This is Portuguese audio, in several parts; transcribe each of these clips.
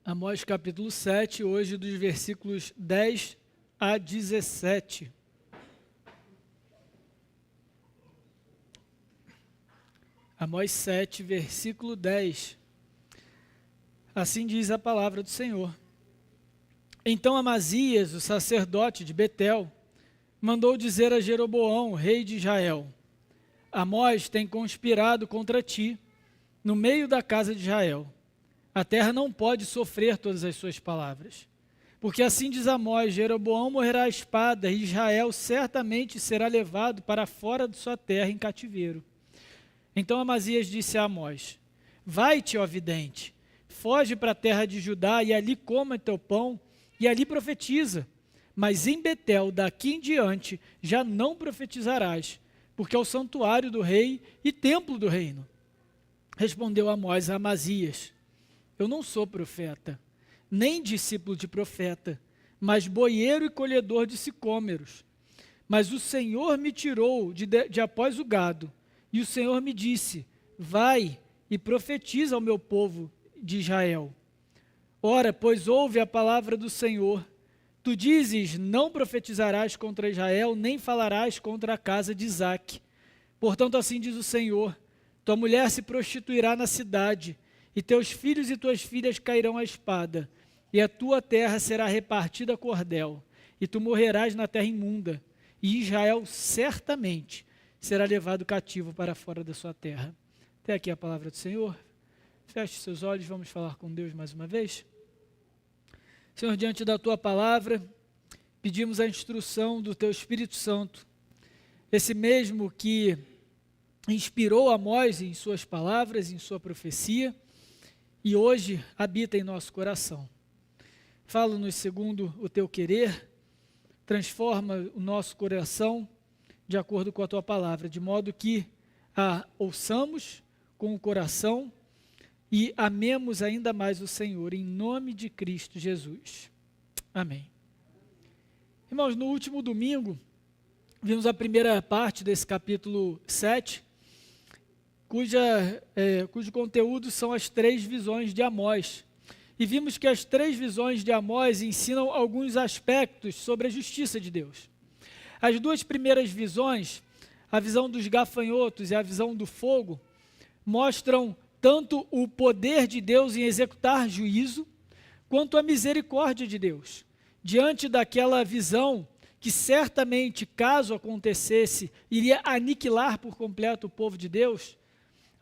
Amós capítulo 7, hoje dos versículos 10 a 17. Amós 7, versículo 10. Assim diz a palavra do Senhor. Então Amazias, o sacerdote de Betel, mandou dizer a Jeroboão, rei de Israel: Amós tem conspirado contra ti, no meio da casa de Israel. A terra não pode sofrer todas as suas palavras. Porque assim diz Amós: Jeroboão morrerá à espada, e Israel certamente será levado para fora de sua terra em cativeiro. Então Amazias disse a Amós: Vai-te, ó vidente, foge para a terra de Judá, e ali coma teu pão, e ali profetiza. Mas em Betel, daqui em diante, já não profetizarás, porque é o santuário do rei e templo do reino. Respondeu Amós a Amazias: Eu não sou profeta, nem discípulo de profeta, mas boieiro e colhedor de sicômeros. Mas o Senhor me tirou de após o gado, e o Senhor me disse: Vai e profetiza ao meu povo de Israel. Ora, pois ouve a palavra do Senhor. Tu dizes: Não profetizarás contra Israel, nem falarás contra a casa de Isaque. Portanto, assim diz o Senhor: Tua mulher se prostituirá na cidade, e teus filhos e tuas filhas cairão à espada, e a tua terra será repartida a cordel, e tu morrerás na terra imunda, e Israel certamente será levado cativo para fora da sua terra. Até aqui a palavra do Senhor. Feche seus olhos, vamos falar com Deus mais uma vez. Senhor, diante da tua palavra, pedimos a instrução do teu Espírito Santo, esse mesmo que inspirou Amós em suas palavras, em sua profecia, e hoje habita em nosso coração. Fala-nos segundo o teu querer, transforma o nosso coração de acordo com a tua palavra, de modo que a ouçamos com o coração e amemos ainda mais o Senhor, em nome de Cristo Jesus. Amém. Irmãos, no último domingo, vimos a primeira parte desse capítulo 7, cujo conteúdo são as 3 visões de Amós. E vimos que as 3 visões de Amós ensinam alguns aspectos sobre a justiça de Deus. As 2 primeiras visões, a visão dos gafanhotos e a visão do fogo, mostram tanto o poder de Deus em executar juízo, quanto a misericórdia de Deus. Diante daquela visão que certamente, caso acontecesse, iria aniquilar por completo o povo de Deus,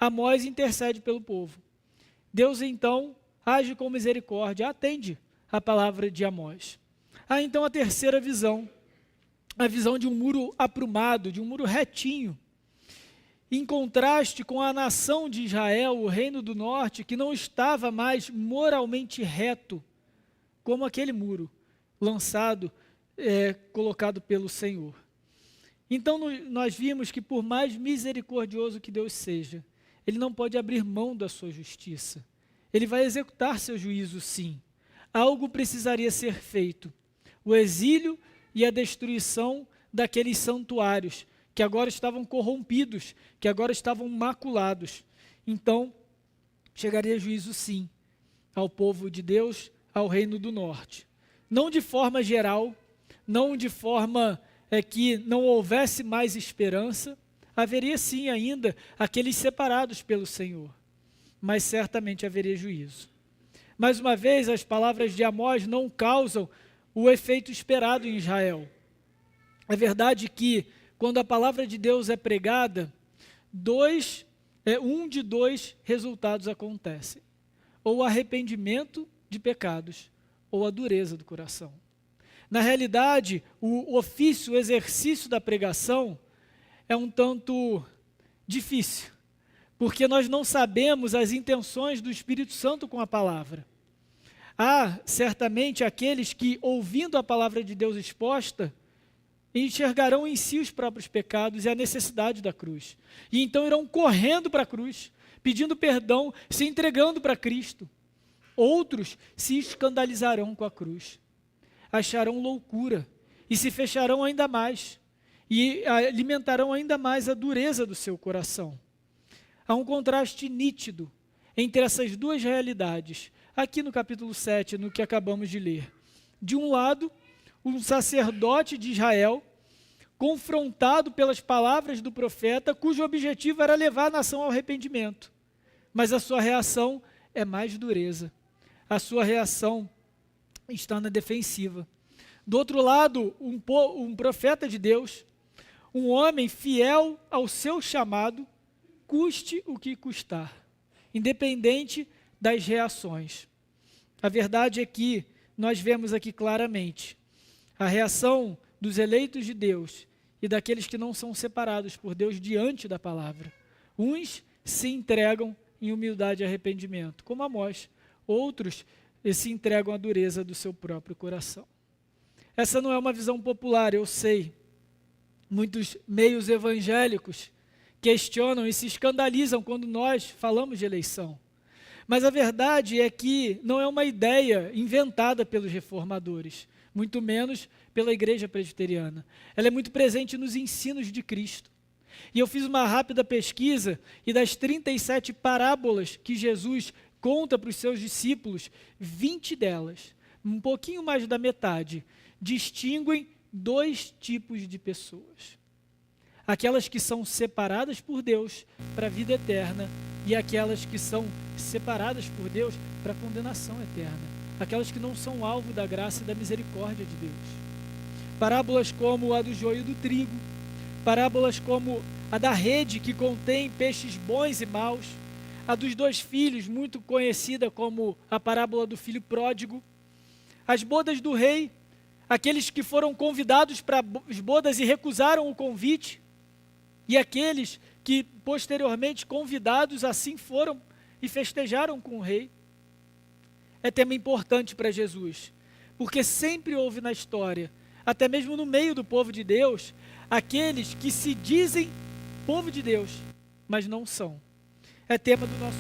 Amós intercede pelo povo. Deus então age com misericórdia, atende a palavra de Amós. Há então a terceira visão, a visão de um muro aprumado, de um muro retinho, em contraste com a nação de Israel, o reino do norte, que não estava mais moralmente reto, como aquele muro lançado, colocado pelo Senhor. Então nós vimos que por mais misericordioso que Deus seja, Ele não pode abrir mão da sua justiça. Ele vai executar seu juízo, sim. Algo precisaria ser feito. O exílio e a destruição daqueles santuários, que agora estavam corrompidos, que agora estavam maculados. Então, chegaria juízo, sim, ao povo de Deus, ao reino do norte. Não de forma geral, não de forma que não houvesse mais esperança, haveria sim ainda aqueles separados pelo Senhor, mas certamente haveria juízo. Mais uma vez, as palavras de Amós não causam o efeito esperado em Israel. É verdade que, quando a palavra de Deus é pregada, um de dois resultados acontecem: ou o arrependimento de pecados, ou a dureza do coração. Na realidade, o ofício, o exercício da pregação é um tanto difícil, porque nós não sabemos as intenções do Espírito Santo com a palavra. Há certamente aqueles que, ouvindo a palavra de Deus exposta, enxergarão em si os próprios pecados e a necessidade da cruz. E então irão correndo para a cruz, pedindo perdão, se entregando para Cristo. Outros se escandalizarão com a cruz, acharão loucura e se fecharão ainda mais e alimentarão ainda mais a dureza do seu coração. Há um contraste nítido entre essas duas realidades, aqui no capítulo 7, no que acabamos de ler. De um lado, um sacerdote de Israel, confrontado pelas palavras do profeta, cujo objetivo era levar a nação ao arrependimento. Mas a sua reação é mais dureza. A sua reação está na defensiva. Do outro lado, um profeta de Deus, um homem fiel ao seu chamado, custe o que custar, independente das reações. A verdade é que nós vemos aqui claramente a reação dos eleitos de Deus e daqueles que não são separados por Deus diante da palavra. Uns se entregam em humildade e arrependimento, como Amós. Outros se entregam à dureza do seu próprio coração. Essa não é uma visão popular, eu sei. Muitos meios evangélicos questionam e se escandalizam quando nós falamos de eleição. Mas a verdade é que não é uma ideia inventada pelos reformadores, muito menos pela igreja presbiteriana. Ela é muito presente nos ensinos de Cristo. E eu fiz uma rápida pesquisa e das 37 parábolas que Jesus conta para os seus discípulos, 20 delas, um pouquinho mais da metade, distinguem dois tipos de pessoas. Aquelas que são separadas por Deus para a vida eterna e aquelas que são separadas por Deus para a condenação eterna. Aquelas que não são alvo da graça e da misericórdia de Deus. Parábolas como a do joio e do trigo, parábolas como a da rede que contém peixes bons e maus, a dos dois filhos, muito conhecida como a parábola do filho pródigo, as bodas do rei, aqueles que foram convidados para as bodas e recusaram o convite, e aqueles que posteriormente convidados assim foram e festejaram com o rei. É tema importante para Jesus, porque sempre houve na história, até mesmo no meio do povo de Deus, aqueles que se dizem povo de Deus, mas não são. É tema do nosso...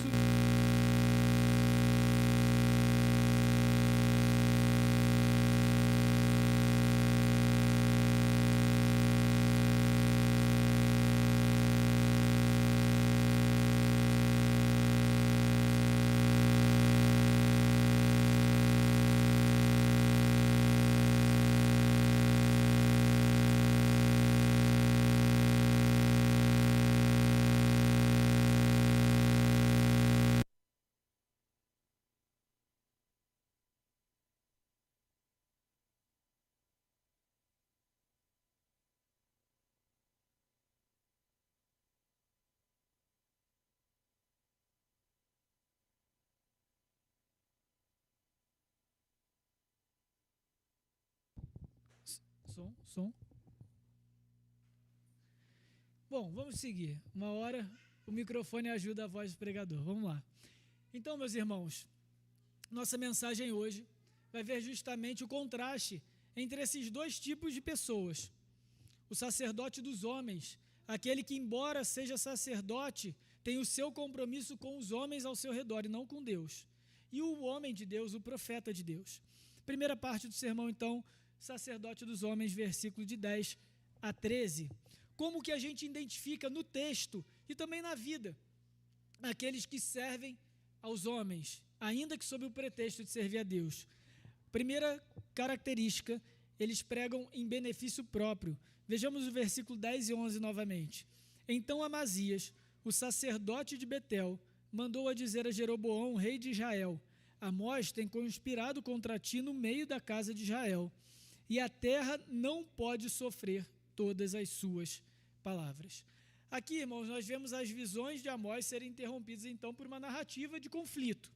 Som. Bom, vamos seguir. Uma hora o microfone ajuda a voz do pregador. Vamos lá. Então, meus irmãos, nossa mensagem hoje vai ver justamente o contraste entre esses dois tipos de pessoas. O sacerdote dos homens, aquele que, embora seja sacerdote, tem o seu compromisso com os homens ao seu redor e não com Deus. E o homem de Deus, o profeta de Deus. Primeira parte do sermão, então, sacerdote dos homens, versículo de 10 a 13. Como que a gente identifica no texto e também na vida aqueles que servem aos homens, ainda que sob o pretexto de servir a Deus? Primeira característica, eles pregam em benefício próprio. Vejamos o versículo 10 e 11 novamente. Então Amazias, o sacerdote de Betel, mandou a dizer a Jeroboão, rei de Israel: Amós tem conspirado contra ti no meio da casa de Israel, e a terra não pode sofrer todas as suas palavras. Aqui, irmãos, nós vemos as visões de Amós serem interrompidas, então, por uma narrativa de conflito.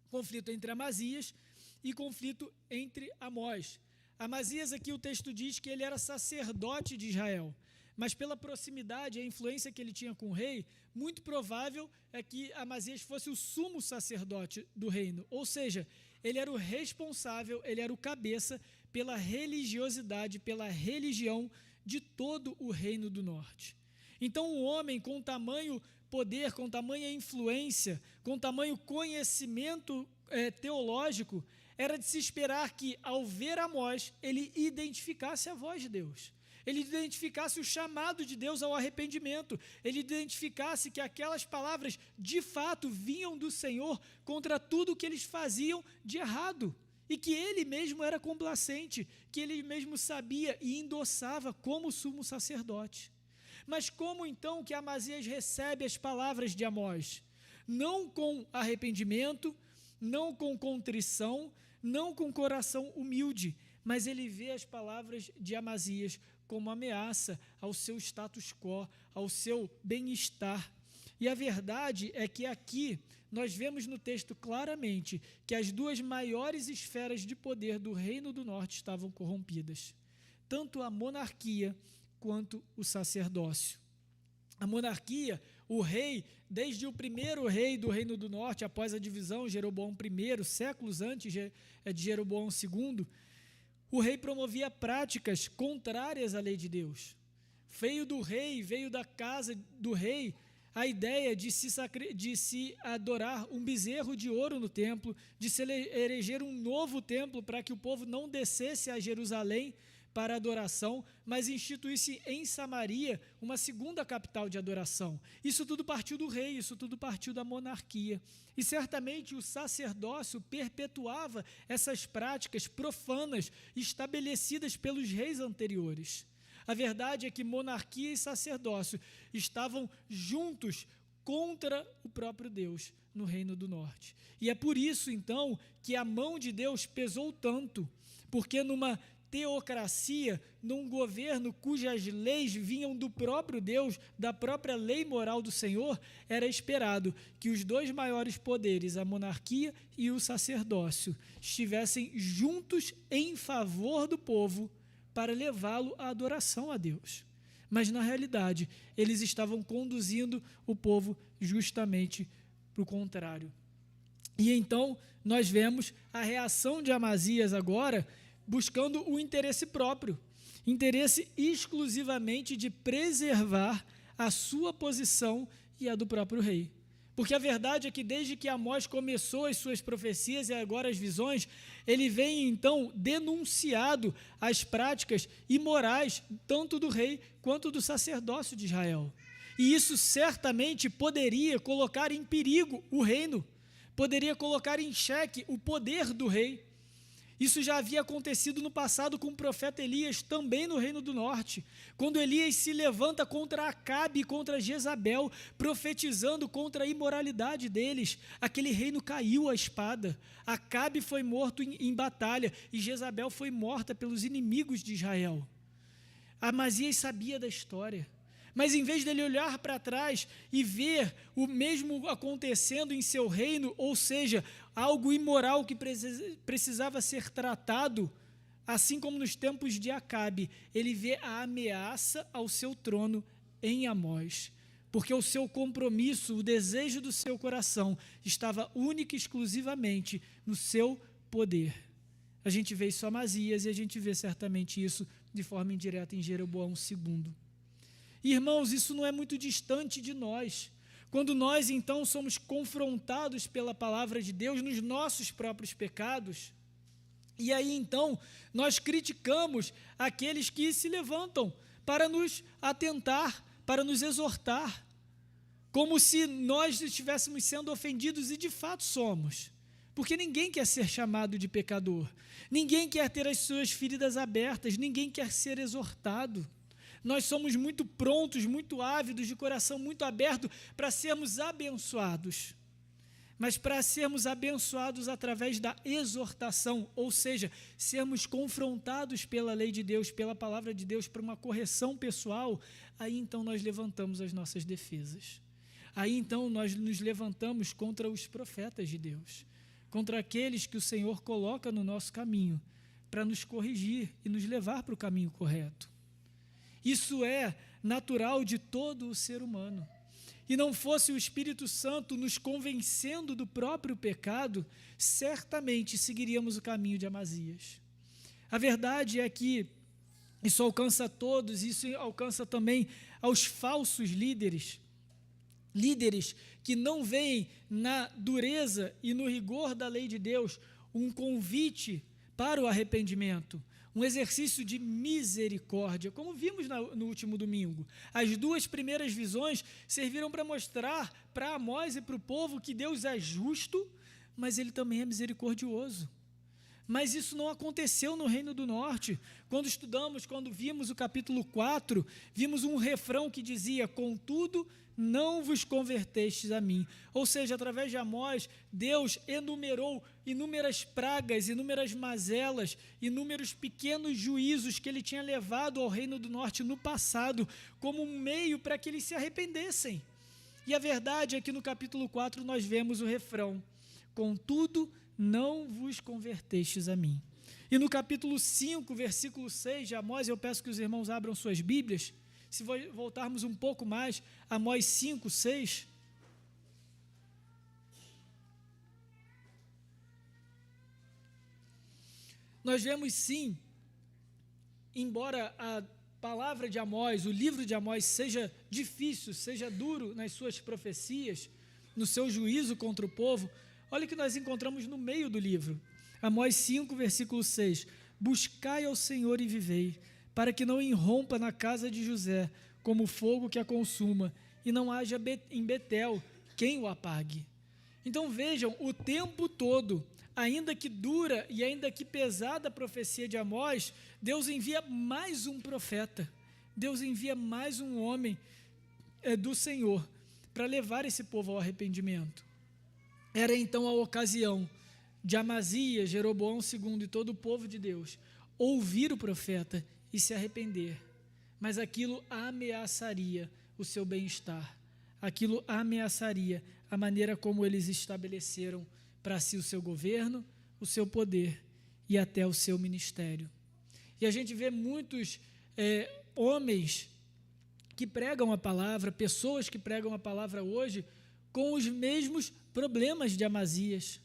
Conflito entre Amazias e conflito entre Amós. Amazias, aqui o texto diz que ele era sacerdote de Israel, mas pela proximidade e a influência que ele tinha com o rei, muito provável é que Amazias fosse o sumo sacerdote do reino, ou seja, ele era o responsável, ele era o cabeça pela religiosidade, pela religião de todo o reino do norte. Então, um homem com tamanho poder, com tamanha influência, com tamanho conhecimento teológico, era de se esperar que, ao ver Amós, ele identificasse a voz de Deus. ele identificasse o chamado de Deus ao arrependimento, ele identificasse que aquelas palavras de fato vinham do Senhor contra tudo o que eles faziam de errado, e que ele mesmo era complacente, que ele mesmo sabia e endossava como sumo sacerdote. Mas como então que Amazias recebe as palavras de Amós? Não com arrependimento, não com contrição, não com coração humilde, mas ele vê as palavras de Amazias como ameaça ao seu status quo, ao seu bem-estar. E a verdade é que aqui nós vemos no texto claramente que as duas maiores esferas de poder do Reino do Norte estavam corrompidas, tanto a monarquia quanto o sacerdócio. A monarquia, o rei, desde o primeiro rei do Reino do Norte, após a divisão, Jeroboão I, séculos antes de Jeroboão II, o rei promovia práticas contrárias à lei de Deus. Veio do rei, veio da casa do rei, a ideia de se adorar um bezerro de ouro no templo, de se eleger um novo templo para que o povo não descesse a Jerusalém para adoração, mas instituísse em Samaria uma segunda capital de adoração. Isso tudo partiu do rei, isso tudo partiu da monarquia. E certamente o sacerdócio perpetuava essas práticas profanas estabelecidas pelos reis anteriores. A verdade é que monarquia e sacerdócio estavam juntos contra o próprio Deus no Reino do Norte. E é por isso, então, que a mão de Deus pesou tanto, porque numa teocracia, num governo cujas leis vinham do próprio Deus, da própria lei moral do Senhor, era esperado que os dois maiores poderes, a monarquia e o sacerdócio, estivessem juntos em favor do povo para levá-lo à adoração a Deus. Mas, na realidade, eles estavam conduzindo o povo justamente para o contrário. E então, nós vemos a reação de Amazias agora, buscando o interesse próprio, interesse exclusivamente de preservar a sua posição e a do próprio rei. Porque a verdade é que desde que Amós começou as suas profecias e agora as visões, ele vem então denunciado as práticas imorais tanto do rei quanto do sacerdócio de Israel. E isso certamente poderia colocar em perigo o reino, poderia colocar em xeque o poder do rei. Isso já havia acontecido no passado com o profeta Elias, também no Reino do Norte, quando Elias se levanta contra Acabe e contra Jezabel, profetizando contra a imoralidade deles. Aquele reino caiu à espada. Acabe foi morto em batalha e Jezabel foi morta pelos inimigos de Israel. Amazias sabia da história. Mas em vez dele olhar para trás e ver o mesmo acontecendo em seu reino, ou seja, algo imoral que precisava ser tratado, assim como nos tempos de Acabe, ele vê a ameaça ao seu trono em Amós, porque o seu compromisso, o desejo do seu coração estava única e exclusivamente no seu poder. A gente vê isso em Amazias e a gente vê certamente isso de forma indireta em Jeroboão II. Irmãos, isso não é muito distante de nós. Quando nós, então, somos confrontados pela palavra de Deus nos nossos próprios pecados, e aí, então, nós criticamos aqueles que se levantam para nos atentar, para nos exortar, como se nós estivéssemos sendo ofendidos, e de fato somos. Porque ninguém quer ser chamado de pecador, ninguém quer ter as suas feridas abertas, ninguém quer ser exortado. Nós somos muito prontos, muito ávidos, de coração muito aberto para sermos abençoados. Mas para sermos abençoados através da exortação, ou seja, sermos confrontados pela lei de Deus, pela palavra de Deus, para uma correção pessoal, aí então nós levantamos as nossas defesas. Aí então nós nos levantamos contra os profetas de Deus, contra aqueles que o Senhor coloca no nosso caminho, para nos corrigir e nos levar para o caminho correto. Isso é natural de todo o ser humano. E não fosse o Espírito Santo nos convencendo do próprio pecado, certamente seguiríamos o caminho de Amazias. A verdade é que isso alcança a todos, isso alcança também aos falsos líderes. Líderes que não veem na dureza e no rigor da lei de Deus um convite para o arrependimento, um exercício de misericórdia, como vimos no último domingo. As duas primeiras visões serviram para mostrar para Amós e para o povo que Deus é justo, mas Ele também é misericordioso. Mas isso não aconteceu no Reino do Norte. Quando vimos o capítulo 4, vimos um refrão que dizia: contudo, não vos convertestes a mim. Ou seja, através de Amós, Deus enumerou inúmeras pragas, inúmeras mazelas, inúmeros pequenos juízos que ele tinha levado ao Reino do Norte no passado, como um meio para que eles se arrependessem. E a verdade é que no capítulo 4 nós vemos o refrão: contudo, não vos convertestes a mim. E no capítulo 5, versículo 6 de Amós, eu peço que os irmãos abram suas Bíblias. Se voltarmos um pouco mais, Amós 5, 6. Nós vemos sim, embora a palavra de Amós, o livro de Amós seja difícil, seja duro nas suas profecias, no seu juízo contra o povo, olha o que nós encontramos no meio do livro. Amós 5, versículo 6. Buscai ao Senhor e vivei, para que não irrompa na casa de José, como fogo que a consuma, e não haja em Betel quem o apague. Então vejam, o tempo todo, ainda que dura e ainda que pesada a profecia de Amós, Deus envia mais um profeta, Deus envia mais um homem do Senhor, para levar esse povo ao arrependimento. Era então a ocasião de Amazias, Jeroboão II e todo o povo de Deus ouvir o profeta e se arrepender. Mas aquilo ameaçaria o seu bem-estar. Aquilo ameaçaria a maneira como eles estabeleceram para si o seu governo, o seu poder e até o seu ministério. E a gente vê muitos homens que pregam a palavra, pessoas que pregam a palavra hoje, com os mesmos problemas de Amazias.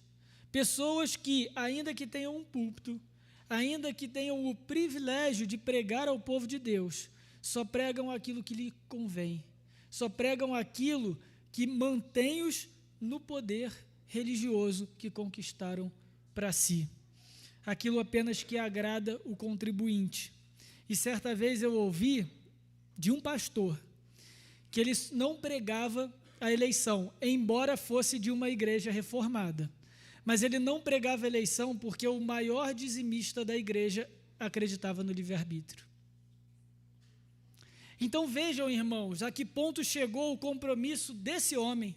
Pessoas que, ainda que tenham um púlpito, ainda que tenham o privilégio de pregar ao povo de Deus, só pregam aquilo que lhe convém, só pregam aquilo que mantém-os no poder religioso que conquistaram para si, aquilo apenas que agrada o contribuinte. E certa vez eu ouvi de um pastor que ele não pregava a eleição, embora fosse de uma igreja reformada. Mas ele não pregava a eleição porque o maior dizimista da igreja acreditava no livre-arbítrio. Então vejam, irmãos, a que ponto chegou o compromisso desse homem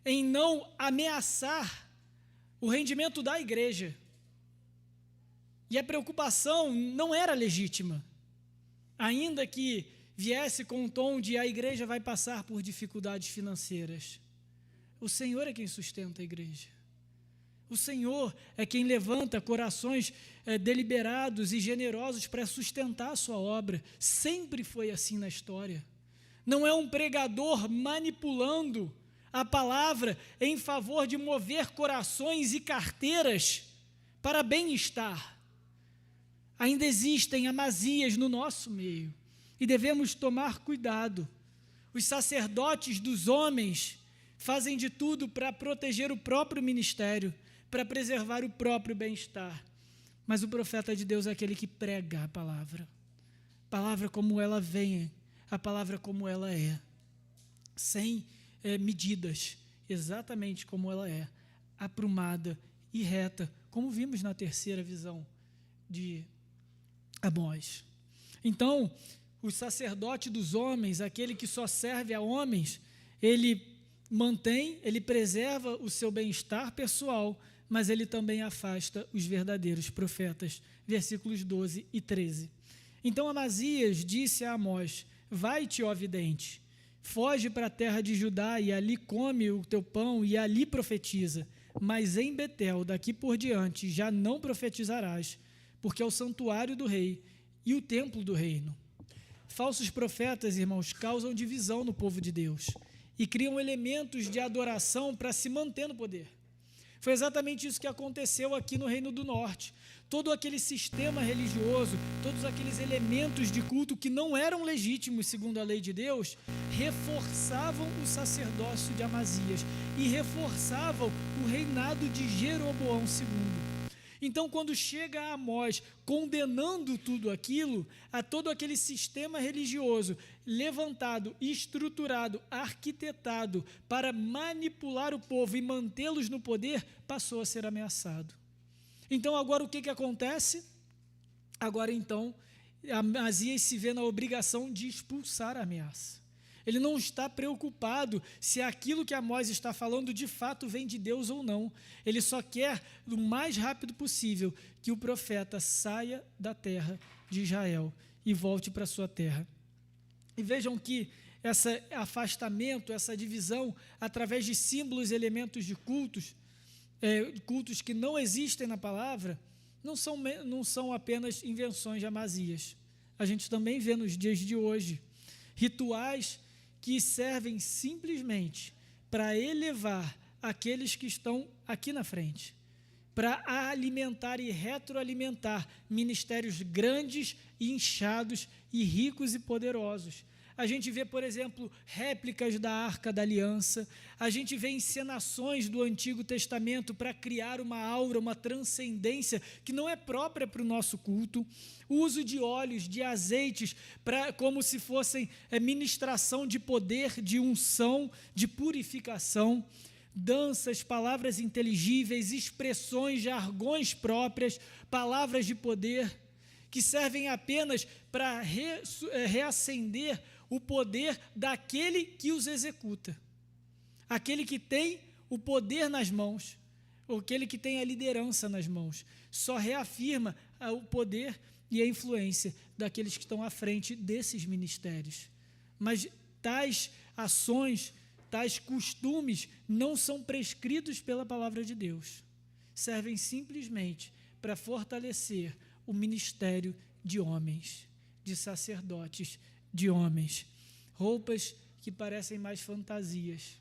em não ameaçar o rendimento da igreja. E a preocupação não era legítima, ainda que viesse com um tom de a igreja vai passar por dificuldades financeiras. O Senhor é quem sustenta a igreja. O Senhor é quem levanta corações deliberados e generosos para sustentar a sua obra. Sempre foi assim na história. Não é um pregador manipulando a palavra em favor de mover corações e carteiras para bem-estar. Ainda existem Amazias no nosso meio e devemos tomar cuidado. Os sacerdotes dos homens fazem de tudo para proteger o próprio ministério, para preservar o próprio bem-estar. Mas o profeta de Deus é aquele que prega a palavra como ela vem, a palavra como ela é, sem medidas, exatamente como ela é, aprumada e reta, como vimos na terceira visão de Amós. Então, o sacerdote dos homens, aquele que só serve a homens, ele mantém, ele preserva o seu bem-estar pessoal, mas ele também afasta os verdadeiros profetas. Versículos 12 e 13. Então Amazias disse a Amós: vai-te, ó vidente, foge para a terra de Judá e ali come o teu pão e ali profetiza. Mas em Betel, daqui por diante, já não profetizarás, porque é o santuário do rei e o templo do reino. Falsos profetas, irmãos, causam divisão no povo de Deus e criam elementos de adoração para se manter no poder. Foi exatamente isso que aconteceu aqui no Reino do Norte. Todo aquele sistema religioso, todos aqueles elementos de culto que não eram legítimos segundo a lei de Deus, reforçavam o sacerdócio de Amazias e reforçavam o reinado de Jeroboão II. Então, quando chega a Amós condenando tudo aquilo, a todo aquele sistema religioso levantado, estruturado, arquitetado para manipular o povo e mantê-los no poder, passou a ser ameaçado. Então, agora o que acontece? Agora, então, Amazias se vê na obrigação de expulsar a ameaça. Ele não está preocupado se aquilo que Amós está falando de fato vem de Deus ou não. Ele só quer, o mais rápido possível, que o profeta saia da terra de Israel e volte para a sua terra. E vejam que esse afastamento, essa divisão, através de símbolos e elementos de cultos que não existem na palavra, não são apenas invenções de Amazias. A gente também vê nos dias de hoje rituais que servem simplesmente para elevar aqueles que estão aqui na frente, para alimentar e retroalimentar ministérios grandes, inchados e ricos e poderosos. A gente vê, por exemplo, réplicas da Arca da Aliança, a gente vê encenações do Antigo Testamento para criar uma aura, uma transcendência que não é própria para o nosso culto, o uso de óleos, de azeites, como se fossem ministração de poder, de unção, de purificação, danças, palavras inteligíveis, expressões, jargões próprias, palavras de poder, que servem apenas para reacender o poder daquele que os executa, aquele que tem o poder nas mãos, ou aquele que tem a liderança nas mãos. Só reafirma o poder e a influência daqueles que estão à frente desses ministérios. Mas tais ações, tais costumes não são prescritos pela palavra de Deus. Servem simplesmente para fortalecer o ministério de homens, de sacerdotes, de homens. Roupas que parecem mais fantasias,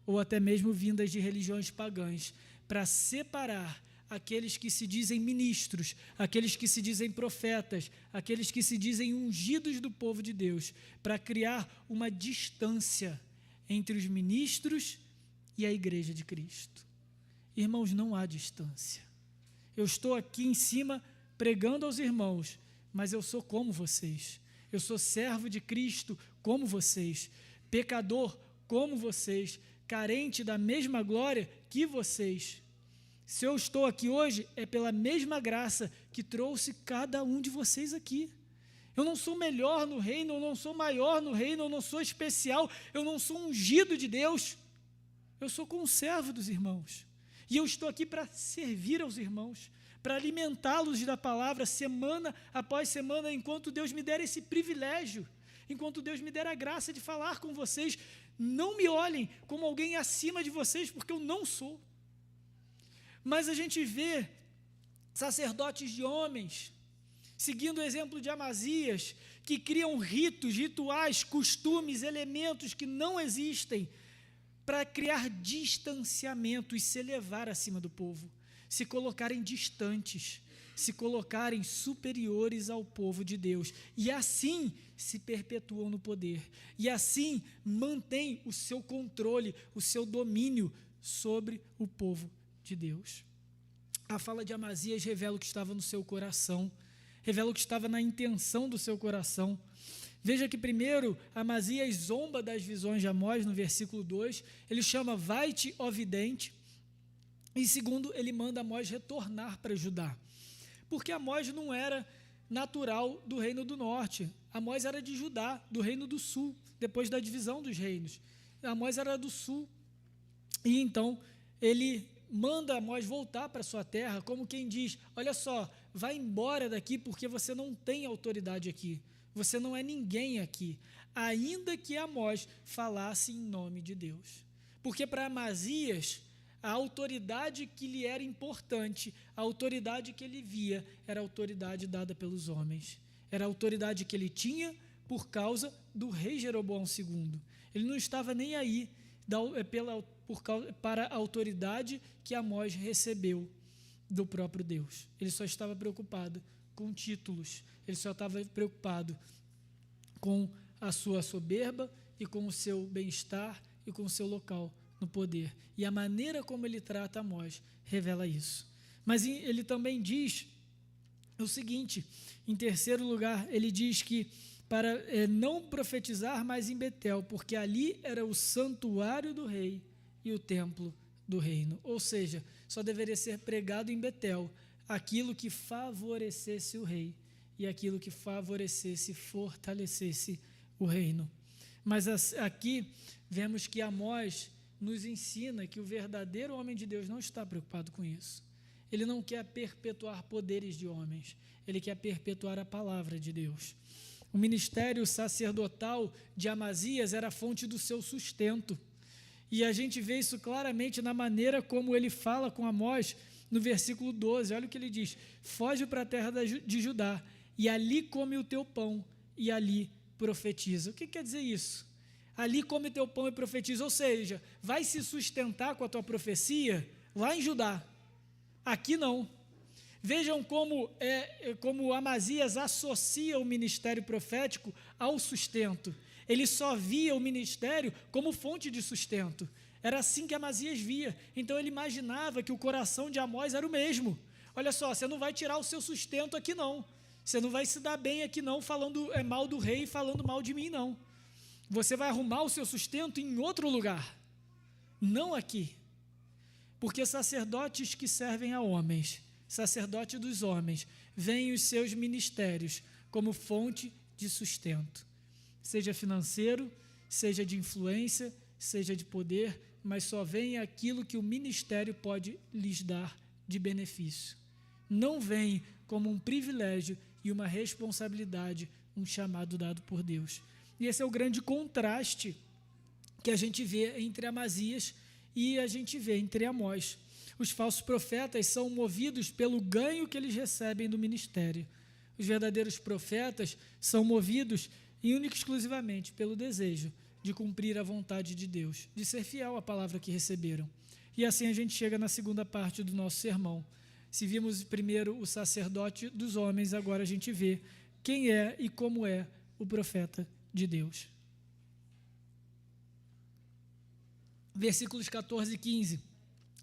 ou até mesmo vindas de religiões pagãs, para separar aqueles que se dizem ministros, aqueles que se dizem profetas, aqueles que se dizem ungidos do povo de Deus, para criar uma distância entre os ministros e a igreja de Cristo. Irmãos, não há distância. Eu estou aqui em cima pregando aos irmãos, mas eu sou como vocês. Eu sou servo de Cristo como vocês, pecador como vocês, carente da mesma glória que vocês. Se eu estou aqui hoje, é pela mesma graça que trouxe cada um de vocês aqui. Eu não sou melhor no reino, eu não sou maior no reino, eu não sou especial, eu não sou ungido de Deus. Eu sou conservo dos irmãos. E eu estou aqui para servir aos irmãos, para alimentá-los da palavra semana após semana, enquanto Deus me der esse privilégio, enquanto Deus me der a graça de falar com vocês. Não me olhem como alguém acima de vocês, porque eu não sou. Mas a gente vê sacerdotes de homens, seguindo o exemplo de Amazias, que criam ritos, rituais, costumes, elementos que não existem, para criar distanciamento e se elevar acima do povo, se colocarem distantes, se colocarem superiores ao povo de Deus, e assim se perpetuam no poder, e assim mantêm o seu controle, o seu domínio sobre o povo de Deus. A fala de Amazias revela o que estava no seu coração, revela o que estava na intenção do seu coração. Veja que primeiro Amazias zomba das visões de Amós, no versículo 2, ele chama vai-te, ó vidente, e segundo, ele manda Amós retornar para Judá, porque Amós não era natural do reino do norte, Amós era de Judá, do reino do sul, depois da divisão dos reinos. Amós era do sul, e então ele manda Amós voltar para sua terra, como quem diz, olha só, vai embora daqui porque você não tem autoridade aqui, você não é ninguém aqui, ainda que Amós falasse em nome de Deus. Porque para Amazias, a autoridade que lhe era importante, a autoridade que ele via, era a autoridade dada pelos homens. Era a autoridade que ele tinha por causa do rei Jeroboão II. Ele não estava nem aí para a autoridade que Amós recebeu do próprio Deus. Ele só estava preocupado com títulos, ele só estava preocupado com a sua soberba e com o seu bem-estar e com o seu local no poder. E a maneira como ele trata Amós revela isso. Mas ele também diz o seguinte, em terceiro lugar, ele diz que para não profetizar mais em Betel, porque ali era o santuário do rei e o templo do reino. Ou seja, só deveria ser pregado em Betel aquilo que favorecesse o rei e aquilo que favorecesse, fortalecesse o reino. Mas aqui vemos que Amós nos ensina que o verdadeiro homem de Deus não está preocupado com isso. Ele não quer perpetuar poderes de homens, ele quer perpetuar a palavra de Deus. O ministério sacerdotal de Amazias era a fonte do seu sustento. E a gente vê isso claramente na maneira como ele fala com Amós no versículo 12. Olha o que ele diz: foge para a terra de Judá, e ali come o teu pão, e ali profetiza. O que quer dizer isso? Ali come o teu pão e profetiza, ou seja, vai se sustentar com a tua profecia lá em Judá. Aqui não. Vejam como Amazias associa o ministério profético ao sustento. Ele só via o ministério como fonte de sustento. Era assim que Amazias via. Então ele imaginava que o coração de Amós era o mesmo. Olha só, você não vai tirar o seu sustento aqui não. Você não vai se dar bem aqui não, falando mal do rei e falando mal de mim não. Você vai arrumar o seu sustento em outro lugar, não aqui. Porque sacerdotes que servem a homens, sacerdote dos homens, veem os seus ministérios como fonte de sustento, seja financeiro, seja de influência, seja de poder, mas só veem aquilo que o ministério pode lhes dar de benefício. Não veem como um privilégio e uma responsabilidade, um chamado dado por Deus. E esse é o grande contraste que a gente vê entre Amazias e a gente vê entre Amós. Os falsos profetas são movidos pelo ganho que eles recebem do ministério. Os verdadeiros profetas são movidos única e exclusivamente pelo desejo de cumprir a vontade de Deus, de ser fiel à palavra que receberam. E assim a gente chega na segunda parte do nosso sermão. Se vimos primeiro o sacerdote dos homens, agora a gente vê quem é e como é o profeta de Deus. Versículos 14 e 15.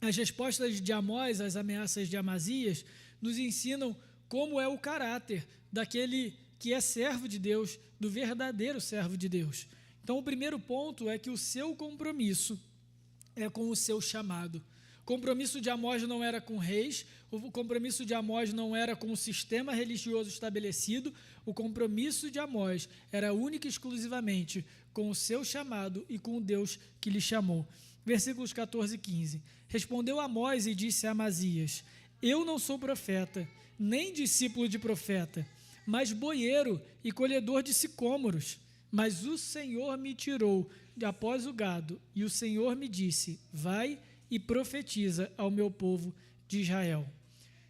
As respostas de Amós às ameaças de Amazias nos ensinam como é o caráter daquele que é servo de Deus, do verdadeiro servo de Deus. Então, o primeiro ponto é que o seu compromisso é com o seu chamado. O compromisso de Amós não era com reis, o compromisso de Amós não era com o sistema religioso estabelecido, o compromisso de Amós era única e exclusivamente com o seu chamado e com o Deus que lhe chamou. Versículos 14 e 15. Respondeu Amós e disse a Amazias: eu não sou profeta, nem discípulo de profeta, mas boieiro e colhedor de sicômoros. Mas o Senhor me tirou de após o gado, e o Senhor me disse: vai e profetiza ao meu povo de Israel.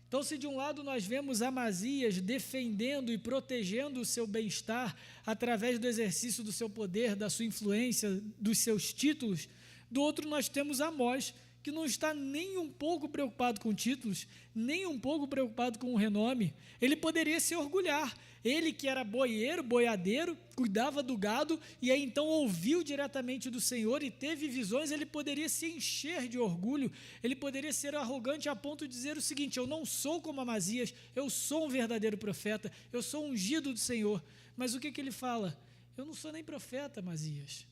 Então, se de um lado nós vemos Amazias defendendo e protegendo o seu bem-estar através do exercício do seu poder, da sua influência, dos seus títulos, do outro nós temos Amós, que não está nem um pouco preocupado com títulos, nem um pouco preocupado com o renome. Ele poderia se orgulhar. Ele que era boieiro, boiadeiro, cuidava do gado, e aí então ouviu diretamente do Senhor e teve visões, ele poderia se encher de orgulho, ele poderia ser arrogante a ponto de dizer o seguinte: eu não sou como Amazias, eu sou um verdadeiro profeta, eu sou ungido do Senhor. Mas o que ele fala? Eu não sou nem profeta, Amazias.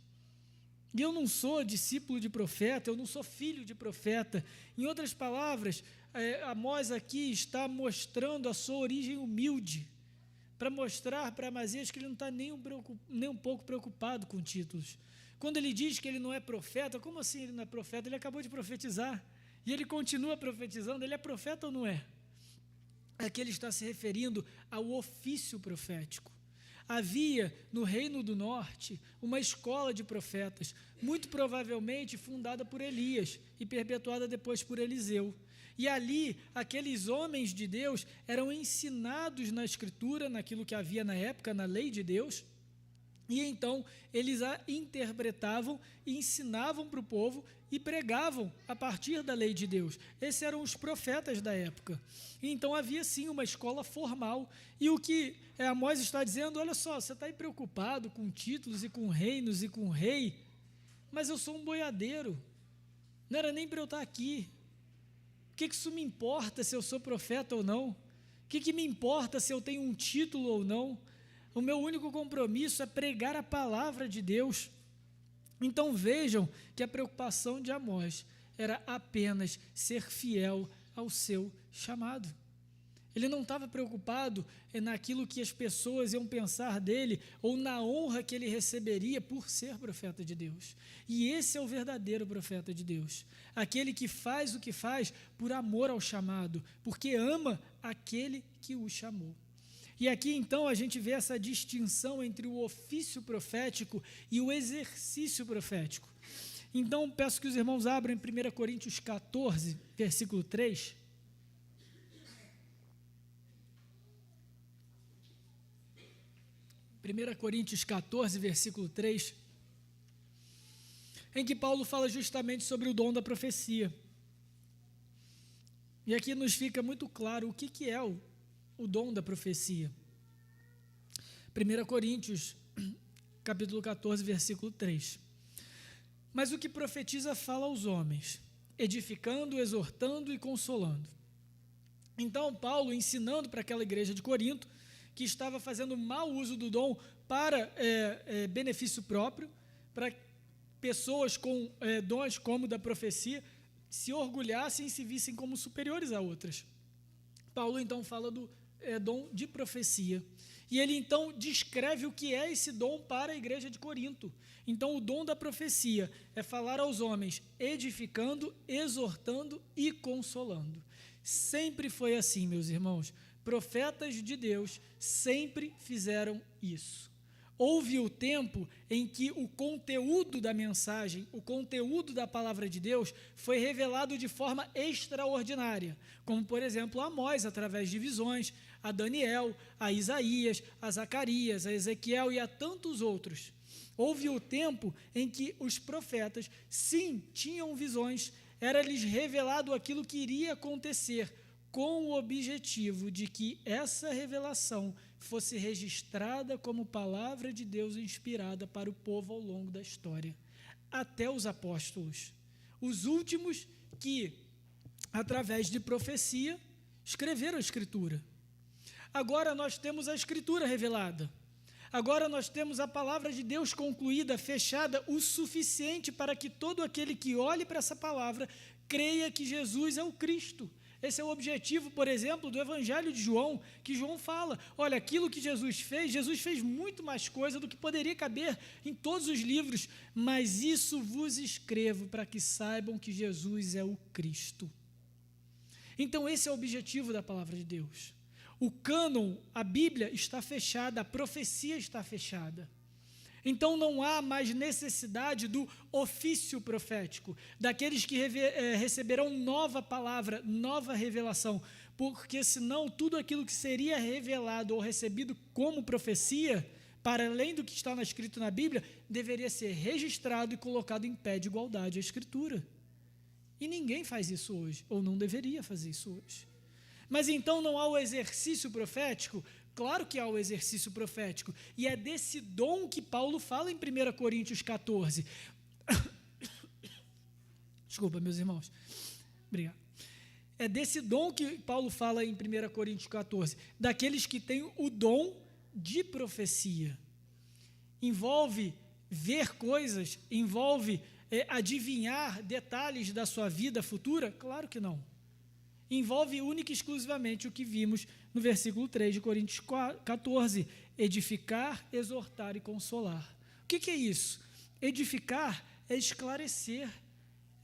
E eu não sou discípulo de profeta, eu não sou filho de profeta. Em outras palavras, Amós aqui está mostrando a sua origem humilde, para mostrar para Amazias que ele não está nem um pouco preocupado com títulos. Quando ele diz que ele não é profeta, como assim ele não é profeta? Ele acabou de profetizar, e ele continua profetizando. Ele é profeta ou não é? Aqui ele está se referindo ao ofício profético. Havia no Reino do Norte uma escola de profetas, muito provavelmente fundada por Elias e perpetuada depois por Eliseu. E ali, aqueles homens de Deus eram ensinados na Escritura, naquilo que havia na época, na lei de Deus, e então eles a interpretavam e ensinavam para o povo e pregavam a partir da lei de Deus. Esses eram os profetas da época. E então havia sim uma escola formal. E o que Amós está dizendo: olha só, você está aí preocupado com títulos e com reinos e com rei, mas eu sou um boiadeiro, não era nem para eu estar aqui. que isso me importa se eu sou profeta ou não? O que me importa se eu tenho um título ou não? O meu único compromisso é pregar a palavra de Deus. Então vejam que a preocupação de Amós era apenas ser fiel ao seu chamado. Ele não estava preocupado naquilo que as pessoas iam pensar dele ou na honra que ele receberia por ser profeta de Deus. E esse é o verdadeiro profeta de Deus, aquele que faz o que faz por amor ao chamado, porque ama aquele que o chamou. E aqui então a gente vê essa distinção entre o ofício profético e o exercício profético. Então peço que os irmãos abram em 1 Coríntios 14, versículo 3. 1 Coríntios 14, versículo 3, em que Paulo fala justamente sobre o dom da profecia. E aqui nos fica muito claro o que é o dom da profecia. 1 Coríntios, capítulo 14, versículo 3. Mas o que profetiza fala aos homens, edificando, exortando e consolando. Então, Paulo, ensinando para aquela igreja de Corinto, que estava fazendo mau uso do dom para benefício próprio, para pessoas com dons como o da profecia se orgulhassem e se vissem como superiores a outras. Paulo então fala do dom de profecia, e ele então descreve o que é esse dom para a igreja de Corinto. Então o dom da profecia é falar aos homens, edificando, exortando e consolando. Sempre foi assim, meus irmãos. Profetas de Deus sempre fizeram isso. Houve o tempo em que o conteúdo da mensagem, o conteúdo da palavra de Deus foi revelado de forma extraordinária, como, por exemplo, a Amós, através de visões, a Daniel, a Isaías, a Zacarias, a Ezequiel e a tantos outros. Houve o tempo em que os profetas, sim, tinham visões, era-lhes revelado aquilo que iria acontecer, com o objetivo de que essa revelação fosse registrada como palavra de Deus inspirada para o povo ao longo da história, até os apóstolos, os últimos que, através de profecia, escreveram a Escritura. Agora nós temos a Escritura revelada. Agora nós temos a palavra de Deus concluída, fechada, o suficiente para que todo aquele que olhe para essa palavra creia que Jesus é o Cristo. Esse é o objetivo, por exemplo, do Evangelho de João, que João fala, olha, aquilo que Jesus fez muito mais coisa do que poderia caber em todos os livros, mas isso vos escrevo para que saibam que Jesus é o Cristo. Então esse é o objetivo da palavra de Deus. O cânon, a Bíblia está fechada, a profecia está fechada. Então não há mais necessidade do ofício profético, daqueles que receberão nova palavra, nova revelação, porque senão tudo aquilo que seria revelado ou recebido como profecia, para além do que está escrito na Bíblia, deveria ser registrado e colocado em pé de igualdade à Escritura. E ninguém faz isso hoje, ou não deveria fazer isso hoje. Mas então não há o exercício profético? Claro que há o exercício profético, e é desse dom que Paulo fala em 1 Coríntios 14. Desculpa, meus irmãos. Obrigado. É desse dom que Paulo fala em 1 Coríntios 14, daqueles que têm o dom de profecia. Envolve ver coisas, envolve adivinhar detalhes da sua vida futura? Claro que não. Envolve única e exclusivamente o que vimos no versículo 3 de Coríntios 14, edificar, exortar e consolar. O que é isso? Edificar é esclarecer,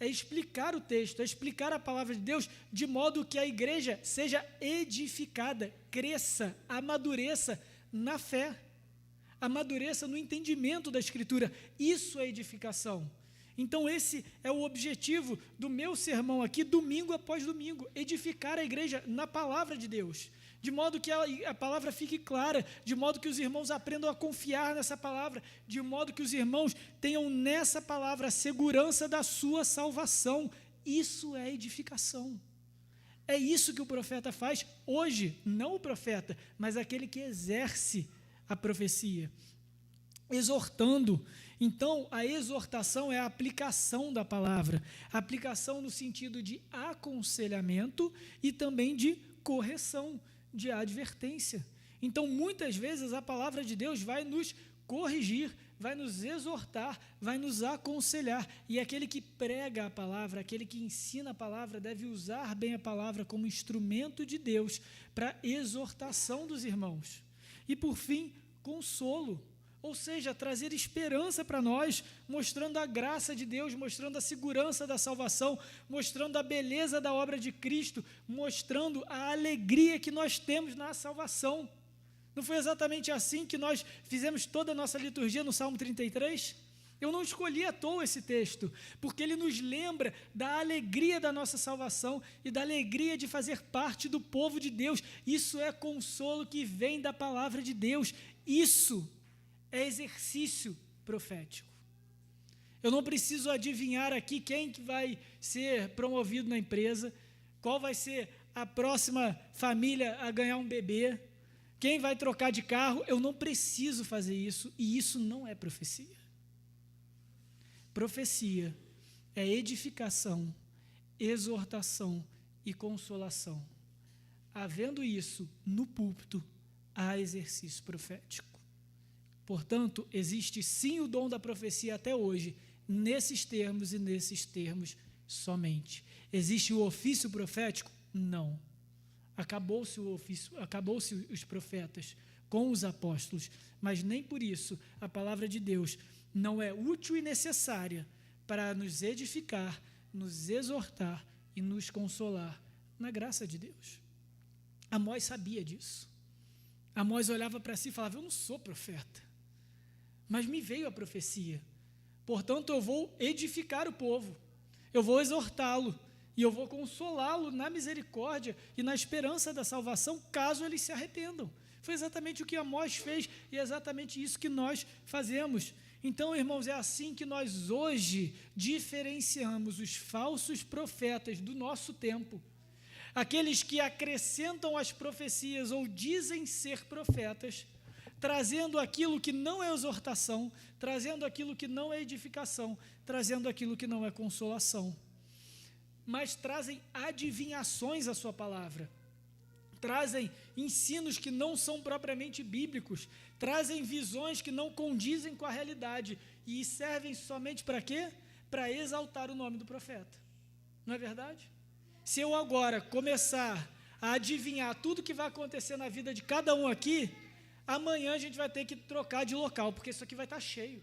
é explicar o texto, é explicar a palavra de Deus de modo que a igreja seja edificada, cresça, amadureça na fé, amadureça no entendimento da Escritura. Isso é edificação. Então esse é o objetivo do meu sermão aqui, domingo após domingo, edificar a igreja na palavra de Deus, de modo que a palavra fique clara, de modo que os irmãos aprendam a confiar nessa palavra, de modo que os irmãos tenham nessa palavra a segurança da sua salvação. Isso é edificação. É isso que o profeta faz hoje, não o profeta, mas aquele que exerce a profecia, exortando. Então, a exortação é a aplicação da palavra, a aplicação no sentido de aconselhamento e também de correção, de advertência. Então, muitas vezes, a palavra de Deus vai nos corrigir, vai nos exortar, vai nos aconselhar. E aquele que prega a palavra, aquele que ensina a palavra, deve usar bem a palavra como instrumento de Deus para exortação dos irmãos. E, por fim, consolo. Ou seja, trazer esperança para nós, mostrando a graça de Deus, mostrando a segurança da salvação, mostrando a beleza da obra de Cristo, mostrando a alegria que nós temos na salvação. Não foi exatamente assim que nós fizemos toda a nossa liturgia no Salmo 33? Eu não escolhi à toa esse texto, porque ele nos lembra da alegria da nossa salvação e da alegria de fazer parte do povo de Deus. Isso é consolo que vem da palavra de Deus. Isso é exercício profético. Eu não preciso adivinhar aqui quem que vai ser promovido na empresa, qual vai ser a próxima família a ganhar um bebê, quem vai trocar de carro. Eu não preciso fazer isso, e isso não é profecia. Profecia é edificação, exortação e consolação. Havendo isso no púlpito, há exercício profético. Portanto, existe sim o dom da profecia até hoje, nesses termos e nesses termos somente. Existe o ofício profético? Não. Acabou-se o ofício, acabou-se os profetas com os apóstolos, mas nem por isso a palavra de Deus não é útil e necessária para nos edificar, nos exortar e nos consolar na graça de Deus. Amós sabia disso. Amós olhava para si e falava: eu não sou profeta, mas me veio a profecia, portanto eu vou edificar o povo, eu vou exortá-lo e eu vou consolá-lo na misericórdia e na esperança da salvação, caso eles se arrependam. Foi exatamente o que Amós fez e é exatamente isso que nós fazemos. Então, irmãos, é assim que nós hoje diferenciamos os falsos profetas do nosso tempo, aqueles que acrescentam as profecias ou dizem ser profetas, trazendo aquilo que não é exortação, trazendo aquilo que não é edificação, trazendo aquilo que não é consolação, mas trazem adivinhações à sua palavra, trazem ensinos que não são propriamente bíblicos, trazem visões que não condizem com a realidade e servem somente para quê? Para exaltar o nome do profeta. Não é verdade? Se eu agora começar a adivinhar tudo que vai acontecer na vida de cada um aqui, amanhã a gente vai ter que trocar de local, porque isso aqui vai estar cheio.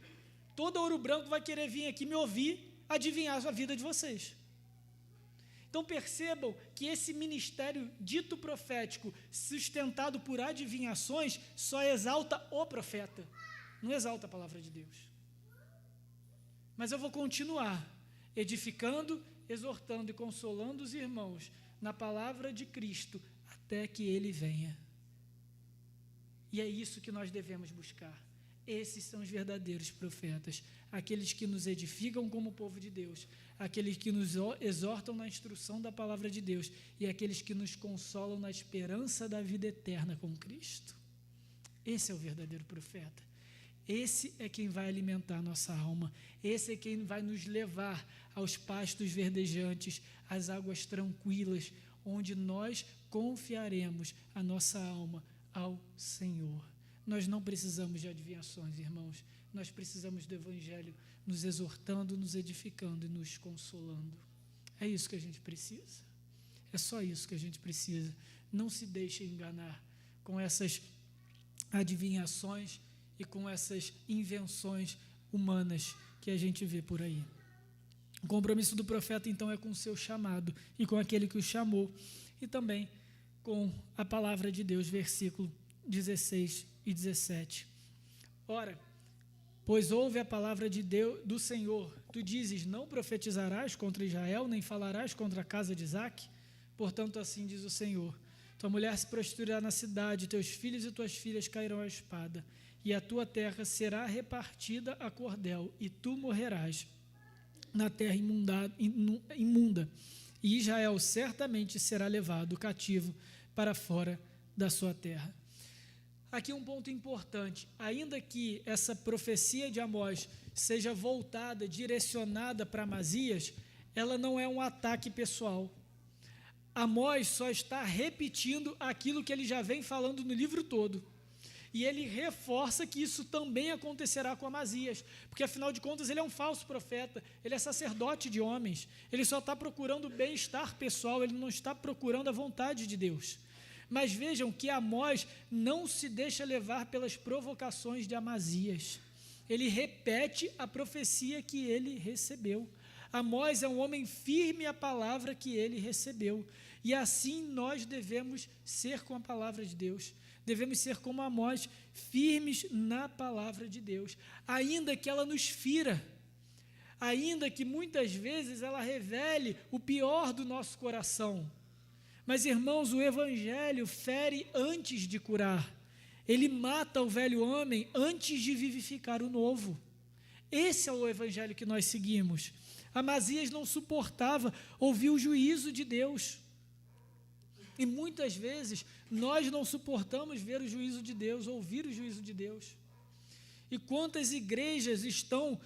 Todo Ouro Branco vai querer vir aqui me ouvir, adivinhar a vida de vocês. Então percebam que esse ministério dito profético, sustentado por adivinhações, só exalta o profeta, não exalta a palavra de Deus. Mas eu vou continuar edificando, exortando e consolando os irmãos na palavra de Cristo até que Ele venha. E é isso que nós devemos buscar. Esses são os verdadeiros profetas, aqueles que nos edificam como povo de Deus, aqueles que nos exortam na instrução da palavra de Deus e aqueles que nos consolam na esperança da vida eterna com Cristo. Esse é o verdadeiro profeta. Esse é quem vai alimentar nossa alma, esse é quem vai nos levar aos pastos verdejantes, às águas tranquilas, onde nós confiaremos a nossa alma ao Senhor. Nós não precisamos de adivinhações, irmãos, nós precisamos do Evangelho nos exortando, nos edificando e nos consolando. É isso que a gente precisa, é só isso que a gente precisa. Não se deixe enganar com essas adivinhações e com essas invenções humanas que a gente vê por aí. O compromisso do profeta, então, é com o seu chamado e com aquele que o chamou, e também com a palavra de Deus, versículo 16 e 17. Ora, pois ouve a palavra de Deus, do Senhor, tu dizes, não profetizarás contra Israel, nem falarás contra a casa de Isaque? Portanto, assim diz o Senhor, tua mulher se prostituirá na cidade, teus filhos e tuas filhas cairão à espada, e a tua terra será repartida a cordel, e tu morrerás na terra imunda, e Israel certamente será levado cativo para fora da sua terra. aqui um ponto importante: ainda que essa profecia de Amós seja voltada, direcionada para Amazias, ela não é um ataque pessoal. Amós só está repetindo aquilo que ele já vem falando no livro todo. E ele reforça que isso também acontecerá com Amazias, porque afinal de contas ele é um falso profeta, ele é sacerdote de homens, ele só está procurando o bem-estar pessoal, ele não está procurando a vontade de Deus. Mas vejam que Amós não se deixa levar pelas provocações de Amazias, ele repete a profecia que ele recebeu. Amós é um homem firme à palavra que ele recebeu, e assim nós devemos ser com a palavra de Deus. Devemos ser como Amós, firmes na palavra de Deus, ainda que ela nos fira, ainda que muitas vezes ela revele o pior do nosso coração. Mas, irmãos, o Evangelho fere antes de curar, ele mata o velho homem antes de vivificar o novo. Esse é o Evangelho que nós seguimos. Amazias não suportava ouvir o juízo de Deus. E muitas vezes nós não suportamos ver o juízo de Deus, ouvir o juízo de Deus. E quantas igrejas estão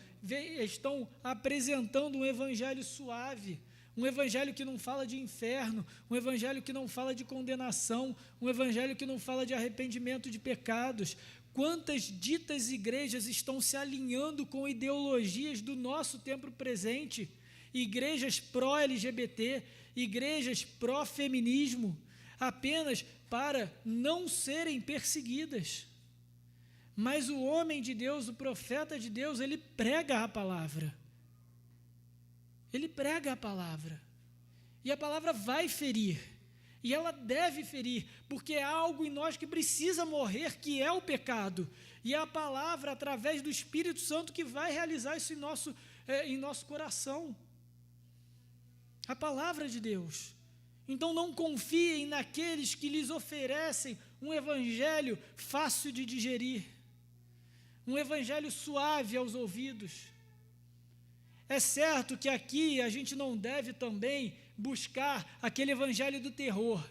apresentando um evangelho suave, um evangelho que não fala de inferno, um evangelho que não fala de condenação, um evangelho que não fala de arrependimento de pecados. Quantas ditas igrejas estão se alinhando com ideologias do nosso tempo presente, igrejas pró-LGBT, igrejas pró-feminismo, apenas para não serem perseguidas. Mas o homem de Deus, o profeta de Deus, ele prega a palavra. Ele prega a palavra. E a palavra vai ferir. E ela deve ferir, porque é algo em nós que precisa morrer, que é o pecado. E é a palavra, através do Espírito Santo, que vai realizar isso em nosso coração. A palavra de Deus. Então não confiem naqueles que lhes oferecem um evangelho fácil de digerir, um evangelho suave aos ouvidos. É certo que aqui a gente não deve também buscar aquele evangelho do terror.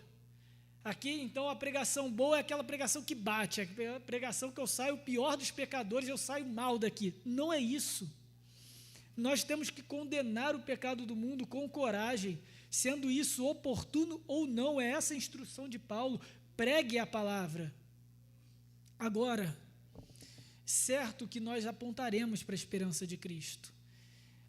Aqui, então, a pregação boa é aquela pregação que bate, a pregação que eu saio pior dos pecadores, eu saio mal daqui. Não é isso. Nós temos que condenar o pecado do mundo com coragem, sendo isso oportuno ou não. É essa a instrução de Paulo: pregue a palavra. Agora, certo que nós apontaremos para a esperança de Cristo,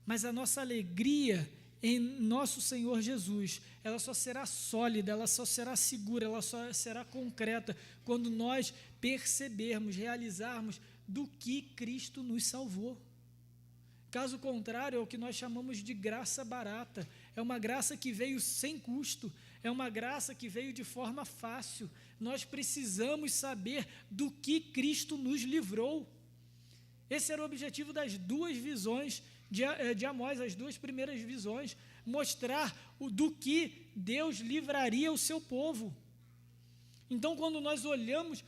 mas a nossa alegria em nosso Senhor Jesus, ela só será sólida, ela só será segura, ela só será concreta quando nós percebermos, realizarmos do que Cristo nos salvou. Caso contrário, é o que nós chamamos de graça barata. É uma graça que veio sem custo, é uma graça que veio de forma fácil. Nós precisamos saber do que Cristo nos livrou. Esse era o objetivo das duas visões de Amós, as duas primeiras visões, mostrar do que Deus livraria o seu povo. Então, quando nós olhamos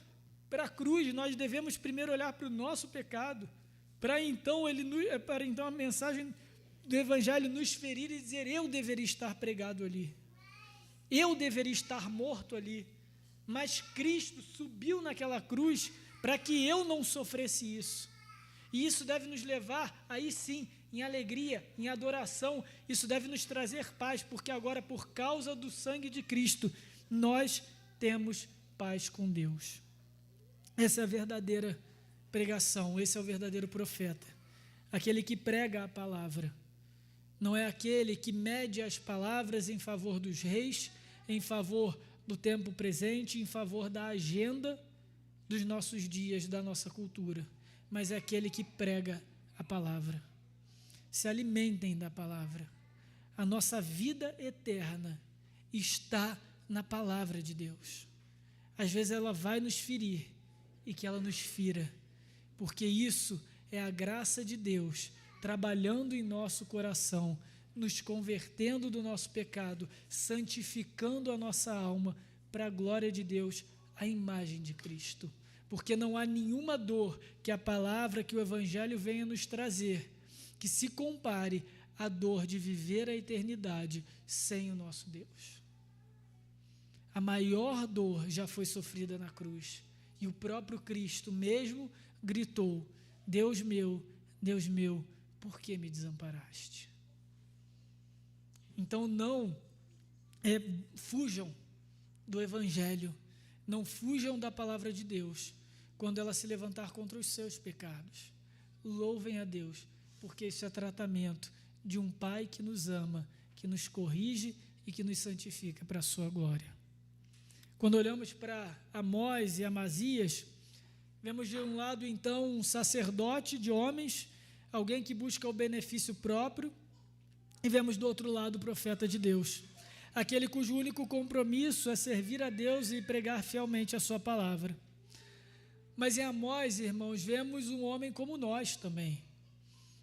para a cruz, nós devemos primeiro olhar para o nosso pecado, para então a mensagem do Evangelho nos ferir e dizer: eu deveria estar pregado ali, eu deveria estar morto ali, mas Cristo subiu naquela cruz para que eu não sofresse isso. E isso deve nos levar, aí sim, em alegria, em adoração. Isso deve nos trazer paz, porque agora, por causa do sangue de Cristo, nós temos paz com Deus. Essa é a verdadeira pregação, esse é o verdadeiro profeta, aquele que prega a palavra. Não é aquele que mede as palavras em favor dos reis, em favor do tempo presente, em favor da agenda dos nossos dias, da nossa cultura, mas é aquele que prega a palavra. Se alimentem da palavra. A nossa vida eterna está na palavra de Deus. Às vezes ela vai nos ferir, e que ela nos fira, porque isso é a graça de Deus trabalhando em nosso coração, nos convertendo do nosso pecado, santificando a nossa alma para a glória de Deus, a imagem de Cristo. Porque não há nenhuma dor que a palavra, que o Evangelho venha nos trazer, que se compare à dor de viver a eternidade sem o nosso Deus. A maior dor já foi sofrida na cruz, E o próprio Cristo mesmo gritou: Deus meu, por que me desamparaste? Então não fujam do Evangelho, não fujam da palavra de Deus quando ela se levantar contra os seus pecados. Louvem a Deus, porque isso é tratamento de um Pai que nos ama, que nos corrige e que nos santifica para a sua glória. Quando olhamos para Amós e Amazias, vemos de um lado então um sacerdote de homens, alguém que busca o benefício próprio, e vemos do outro lado o profeta de Deus, aquele cujo único compromisso é servir a Deus e pregar fielmente a sua palavra. Mas em Amós, irmãos, vemos um homem como nós também,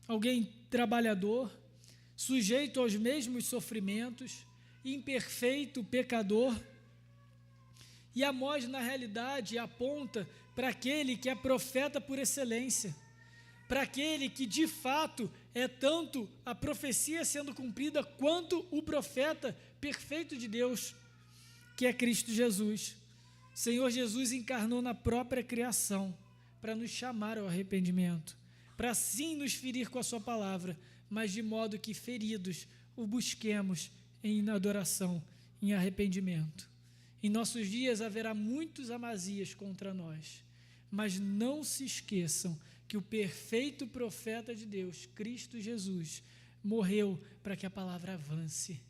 alguém trabalhador, sujeito aos mesmos sofrimentos, imperfeito, pecador. E Amós, na realidade, aponta para aquele que é profeta por excelência, para aquele que, de fato, é tanto a profecia sendo cumprida quanto o profeta perfeito de Deus, que é Cristo Jesus. Senhor Jesus encarnou na própria criação para nos chamar ao arrependimento, para sim nos ferir com a sua palavra, mas de modo que feridos o busquemos em adoração, em arrependimento. Em nossos dias haverá muitos Amazias contra nós, mas não se esqueçam que o perfeito profeta de Deus, Cristo Jesus, morreu para que a palavra avance,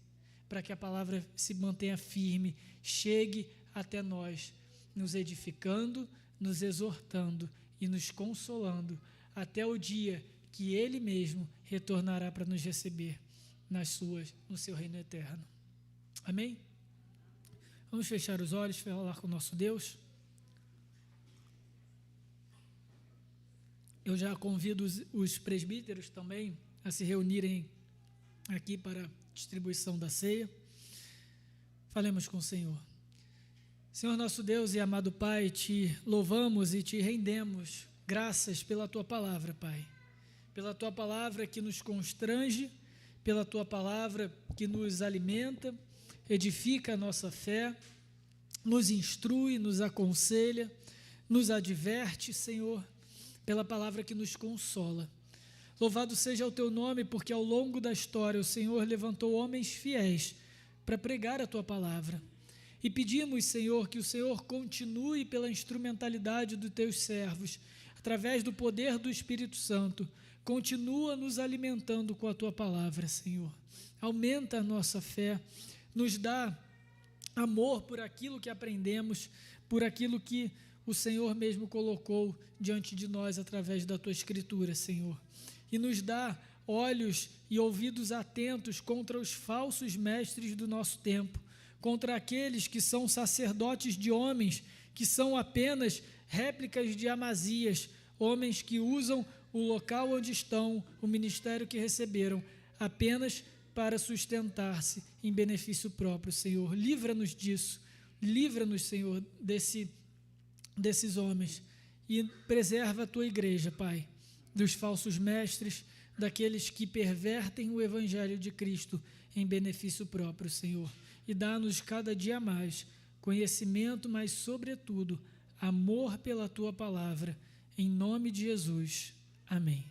para que a palavra se mantenha firme, chegue até nós, nos edificando, nos exortando e nos consolando, até o dia que Ele mesmo retornará para nos receber no seu reino eterno. Amém? Vamos fechar os olhos e falar com o nosso Deus. Eu já convido os presbíteros também a se reunirem aqui para a distribuição da ceia. Falemos com o Senhor. Senhor nosso Deus e amado Pai, te louvamos e te rendemos graças pela Tua palavra, Pai. Pela Tua palavra que nos constrange, pela Tua palavra que nos alimenta, edifica a nossa fé, nos instrui, nos aconselha, nos adverte, Senhor, pela palavra que nos consola. Louvado seja o Teu nome, porque ao longo da história o Senhor levantou homens fiéis para pregar a Tua palavra. E pedimos, Senhor, que o Senhor continue pela instrumentalidade dos Teus servos, através do poder do Espírito Santo, continua nos alimentando com a Tua palavra, Senhor. Aumenta a nossa fé, nos dá amor por aquilo que aprendemos, por aquilo que o Senhor mesmo colocou diante de nós através da Tua Escritura, Senhor. E nos dá olhos e ouvidos atentos contra os falsos mestres do nosso tempo, contra aqueles que são sacerdotes de homens, que são apenas réplicas de Amazias, homens que usam o local onde estão, o ministério que receberam, apenas para sustentar-se em benefício próprio, Senhor. Livra-nos disso, livra-nos, Senhor, desses homens e preserva a Tua igreja, Pai, dos falsos mestres, daqueles que pervertem o Evangelho de Cristo em benefício próprio, Senhor. E dá-nos cada dia mais conhecimento, mas, sobretudo, amor pela Tua palavra. Em nome de Jesus. Amém.